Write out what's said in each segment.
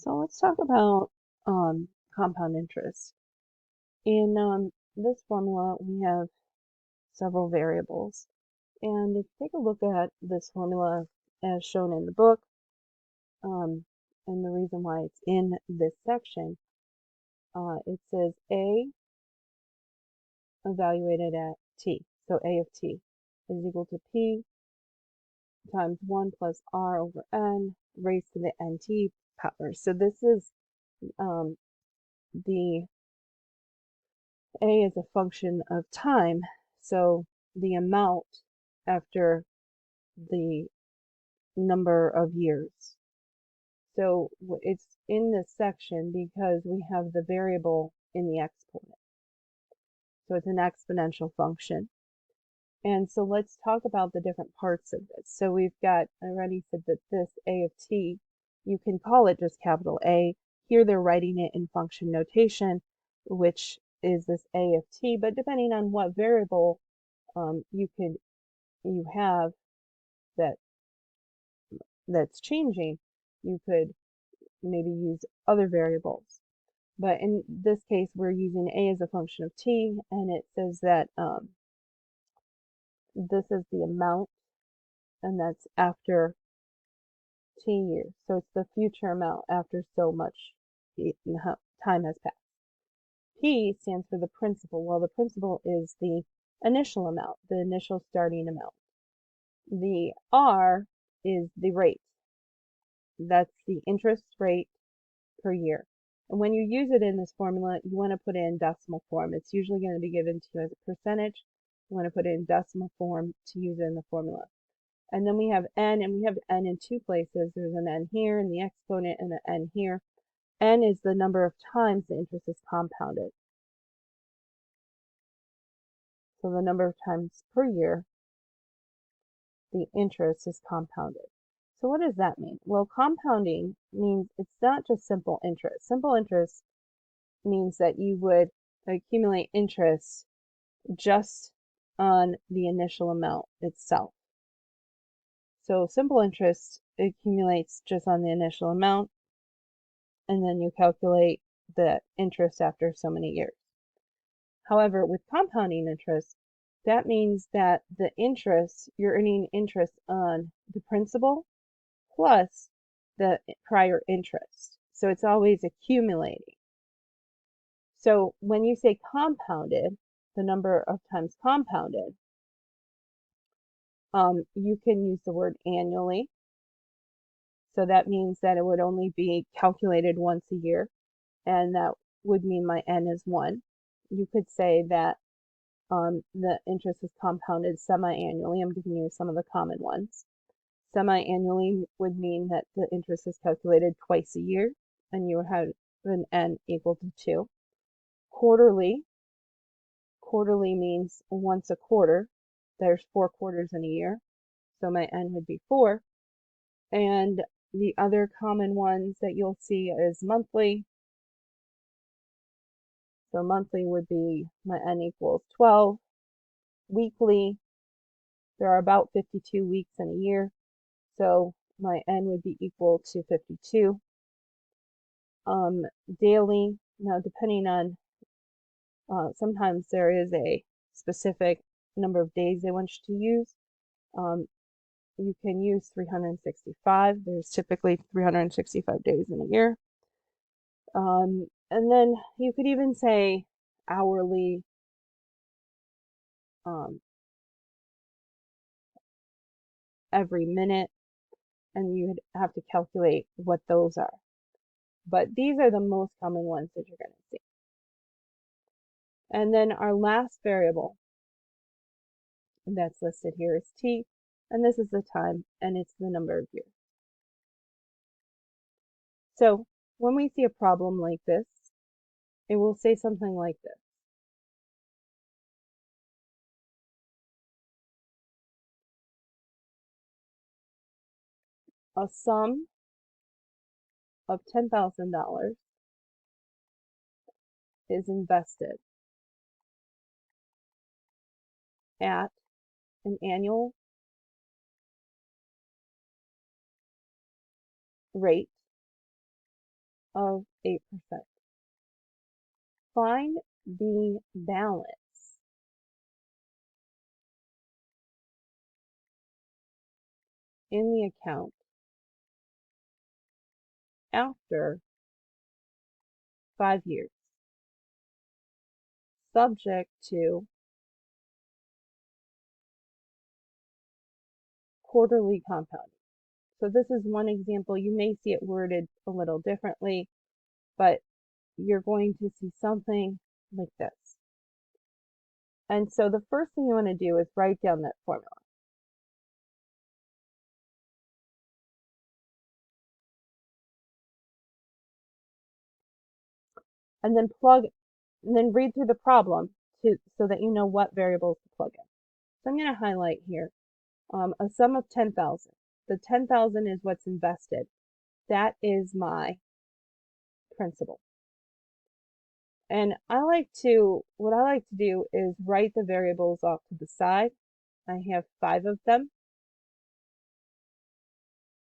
So let's talk about compound interest. In this formula, we have several variables. And if you take a look at this formula as shown in the book, and the reason why it's in this section, it says A evaluated at T. So A of T is equal to P times 1 plus R over N raised to the NT power. So this is the A is a function of time, so the amount after the number of years. So it's in this section because we have the variable in the exponent. So it's an exponential function. And so let's talk about the different parts of this. So we've got, I already said that this A of t, you can call it just capital A. Here they're writing it in function notation, which is this A of t, but depending on what variable you have that's changing, you could maybe use other variables. But in this case, we're using A as a function of t, and it says that this is the amount, and that's after t years. So it's the future amount after so much time has passed. P stands for the principal. Well, the principal is the initial amount, the initial starting amount. The R is the rate. That's the interest rate per year. And when you use it in this formula, you want to put it in decimal form. It's usually going to be given to you as a percentage. You want to put it in decimal form to use it in the formula. And then we have n, and we have n in two places. There's an n here in the exponent and an n here. N is the number of times the interest is compounded. So the number of times per year the interest is compounded. So what does that mean? Well, compounding means it's not just simple interest. Simple interest means that you would accumulate interest just on the initial amount itself. So simple interest accumulates just on the initial amount, and then you calculate the interest after so many years. However, with compounding interest, that means that the interest, you're earning interest on the principal plus the prior interest. So it's always accumulating. So when you say compounded, the number of times compounded, you can use the word annually. So that means that it would only be calculated once a year, and that would mean my n is 1. You could say that the interest is compounded semi-annually. I'm giving you some of the common ones. Semi-annually would mean that the interest is calculated twice a year, and you have an n equal to 2. Quarterly means once a quarter. There's 4 quarters in a year, so my n would be 4. And the other common ones that you'll see is monthly. So monthly would be my n equals 12. Weekly, there are about 52 weeks in a year, so my n would be equal to 52. Daily, now depending on, sometimes there is a specific number of days they want you to use. You can use 365. There's typically 365 days in a year. And then you could even say hourly, every minute, and you'd have to calculate what those are. But these are the most common ones that you're going to see. And then our last variable that's listed here is t, and this is the time, and it's the number of years. So when we see a problem like this, it will say something like this. A sum of $10,000 is invested at an annual rate of 8%. Find the balance in the account after 5 years, subject to quarterly compounding. So this is one example. You may see it worded a little differently, but you're going to see something like this. And so the first thing you want to do is write down that formula. And then read through the problem so that you know what variables to plug in. So I'm going to highlight here a sum of 10,000. The 10,000 is what's invested. That is my principal. And what I like to do is write the variables off to the side. I have 5 of them,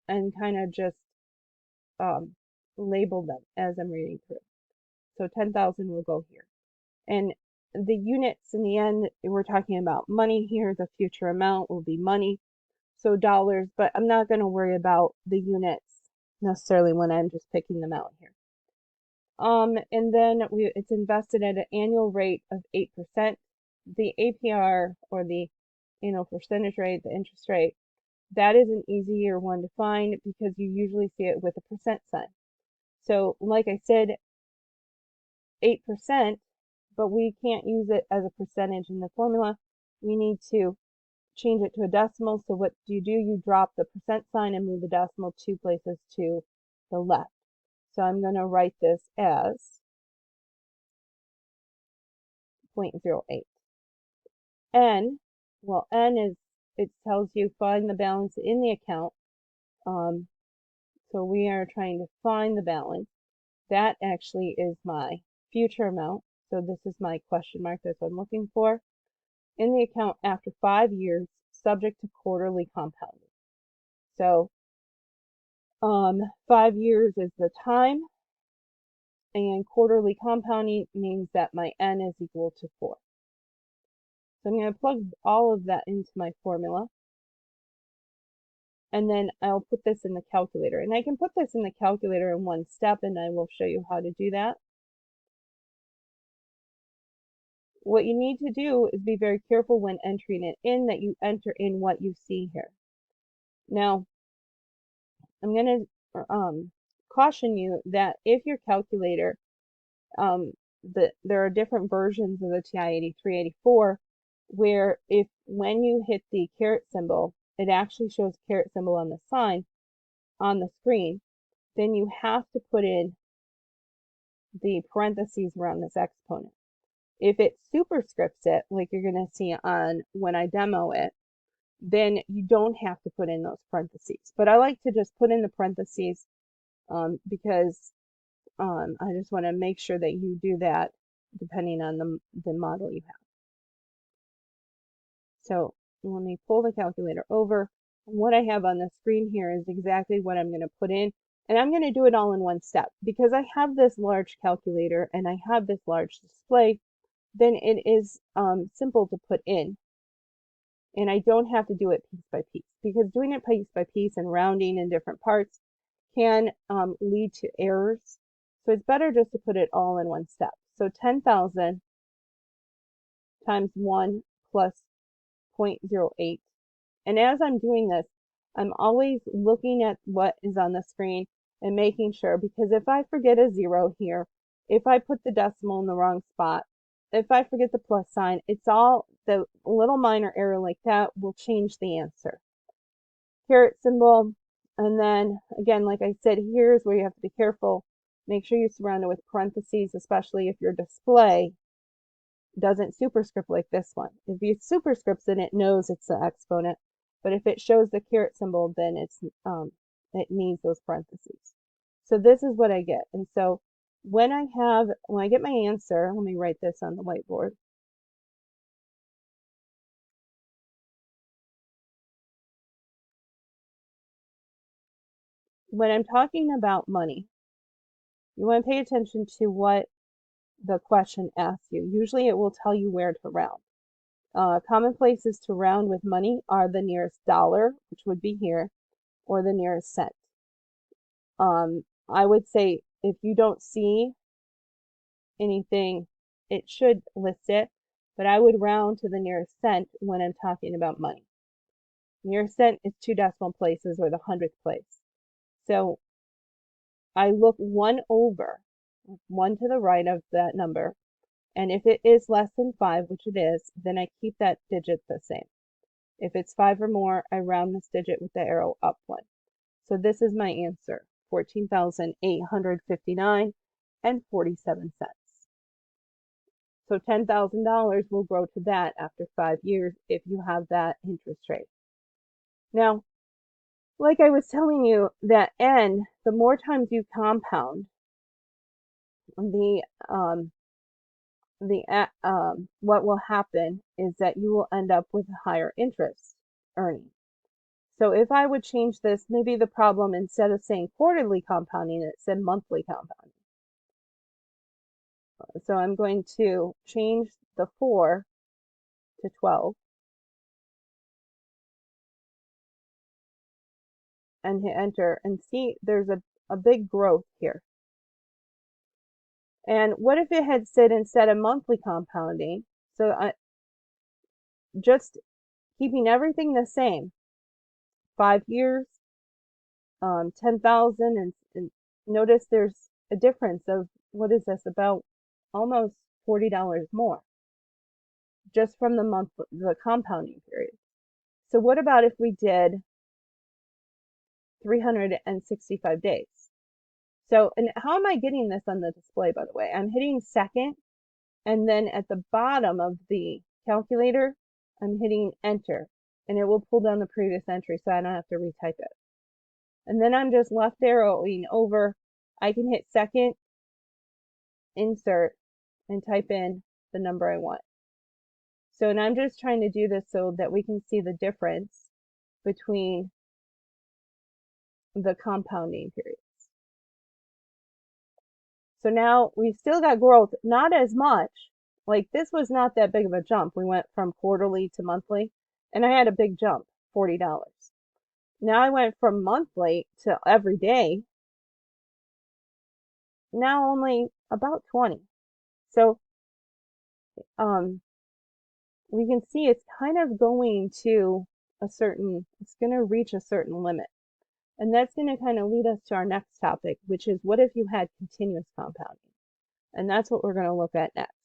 and kind of just label them as I'm reading through. So 10,000 will go here. And the units in the end, we're talking about money here. The future amount will be money, so dollars, but I'm not going to worry about the units necessarily when I'm just picking them out here. And then it's invested at an annual rate of 8%. The APR, or the annual percentage rate, the interest rate, that is an easier one to find because you usually see it with a percent sign. So like I said, 8%, but we can't use it as a percentage in the formula. We need to change it to a decimal. So what do? You drop the percent sign and move the decimal 2 places to the left. So I'm going to write this as 0.08. N, well, N is, it tells you find the balance in the account. So we are trying to find the balance. That actually is my future amount. So this is my question mark. That's what I'm looking for. In the account after 5 years, subject to quarterly compounding. So 5 years is the time, and quarterly compounding means that my N is equal to 4. So I'm going to plug all of that into my formula. And then I'll put this in the calculator. And I can put this in the calculator in one step, and I will show you how to do that. What you need to do is be very careful when entering it in, that you enter in what you see here. Now, I'm going to caution you that if your calculator, there are different versions of the TI-83, 84, where when you hit the caret symbol, it actually shows caret symbol on the sign on the screen, then you have to put in the parentheses around this exponent. If it superscripts it, like you're going to see on when I demo it, then you don't have to put in those parentheses. But I like to just put in the parentheses because I just want to make sure that you do that depending on the model you have. So let me pull the calculator over. What I have on the screen here is exactly what I'm going to put in. And I'm going to do it all in one step. Because I have this large calculator and I have this large display, then it is simple to put in. And I don't have to do it piece by piece. Because doing it piece by piece and rounding in different parts can lead to errors. So it's better just to put it all in one step. So 10,000 times 1 plus 0.08. And as I'm doing this, I'm always looking at what is on the screen and making sure, because if I forget a 0 here, if I put the decimal in the wrong spot, if I forget the plus sign, it's all the little minor error like that will change the answer. Caret symbol, and then again, like I said, here's where you have to be careful. Make sure you surround it with parentheses, especially if your display doesn't superscript like this one. If you superscripts it, it knows it's the exponent. But if it shows the caret symbol, then it needs those parentheses. So this is what I get. And so when I get my answer, let me write this on the whiteboard. When I'm talking about money, You want to pay attention to what the question asks you. Usually it will tell you where to round. Common places to round with money are the nearest dollar, which would be here, or the nearest cent. I would say if you don't see anything, it should list it, but I would round to the nearest cent when I'm talking about money. Nearest cent is 2 decimal places or the 100th place. So I look one over, one to the right of that number, and if it is less than 5, which it is, then I keep that digit the same. If it's 5 or more, I round this digit with the arrow up one. So this is my answer, $14,859 and 47 cents. So $10,000 will grow to that after 5 years if you have that interest rate. Now, like I was telling you, that N, the more times you compound, what will happen is that you will end up with a higher interest earning. So if I would change this, maybe the problem, instead of saying quarterly compounding, it said monthly compounding. So I'm going to change the 4 to 12 and hit enter, and see there's a big growth here. And what if it had said instead of monthly compounding, so just keeping everything the same, 5 years, 10,000, and notice there's a difference of, what is this, about almost $40 more just from the compounding period. So what about if we did 365 days? So, and how am I getting this on the display, by the way? I'm hitting second, and then at the bottom of the calculator, I'm hitting enter, and it will pull down the previous entry so I don't have to retype it. And then I'm just left arrowing over. I can hit second, insert, and type in the number I want. So, and I'm just trying to do this so that we can see the difference between the compounding periods. So now we've still got growth, not as much. Like this was not that big of a jump. We went from quarterly to monthly, and I had a big jump, $40. Now I went from monthly to every day. Now only about 20. So we can see it's kind of going to it's going to reach a certain limit. And that's going to kind of lead us to our next topic, which is what if you had continuous compounding? And that's what we're going to look at next.